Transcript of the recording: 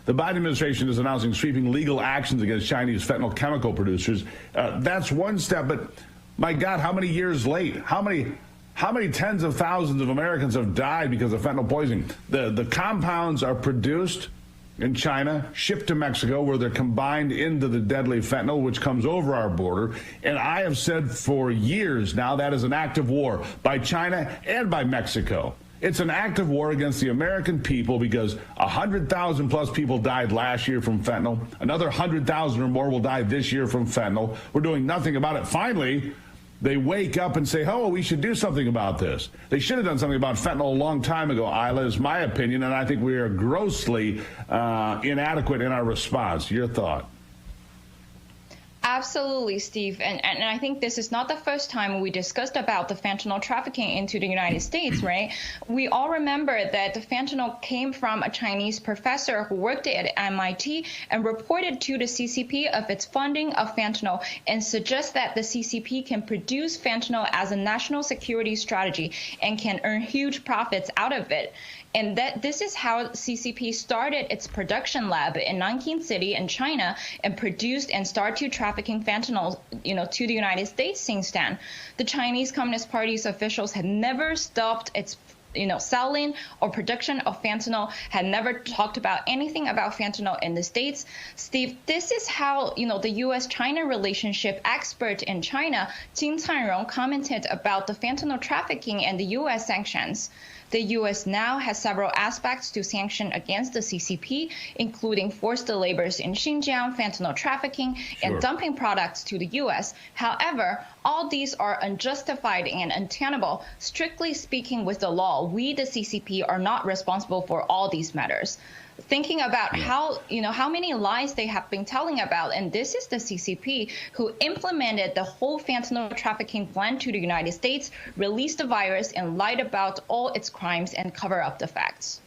The Biden administration is announcing sweeping legal actions against Chinese fentanyl chemical producers. That's one step, but my God, how many years late? How many tens of thousands of Americans have died because of fentanyl poisoning? The compounds are produced in China, shipped to Mexico, where they're combined into the deadly fentanyl, which comes over our border. And I have said for years now that is an act of war by China and by Mexico. It's an act of war against the American people because 100,000 plus people died last year from fentanyl. Another 100,000 or more will die this year from fentanyl. We're doing nothing about it. Finally, they wake up and say, oh, we should do something about this. They should have done something about fentanyl a long time ago, Isla, is my opinion, and I think we are grossly inadequate in our response. Your thought? Absolutely, Steve. And I think this is not the first time we discussed about the fentanyl trafficking into the United States, right? We all remember that the fentanyl came from a Chinese professor who worked at MIT and reported to the CCP of its funding of fentanyl and suggests that the CCP can produce fentanyl as a national security strategy and can earn huge profits out of it. And that this is how CCP started its production lab in Nanking City in China and produced and started trafficking fentanyl, to the United States since then. The Chinese Communist Party's officials had never stopped its selling or production of fentanyl, had never talked about anything about fentanyl in the States. Steve, this is how, the U.S.-China relationship expert in China, Jin Canrong, commented about the fentanyl trafficking and the U.S. sanctions. The U.S. now has several aspects to sanction against the CCP, including forced labors in Xinjiang, fentanyl trafficking, and dumping products to the U.S. However, all these are unjustified and untenable. Strictly speaking, with the law, we, the CCP, are not responsible for all these matters. Thinking about how many lies they have been telling about, and this is the CCP who implemented the whole fentanyl trafficking plan to the United States, released the virus, and lied about all its crimes and cover up the facts.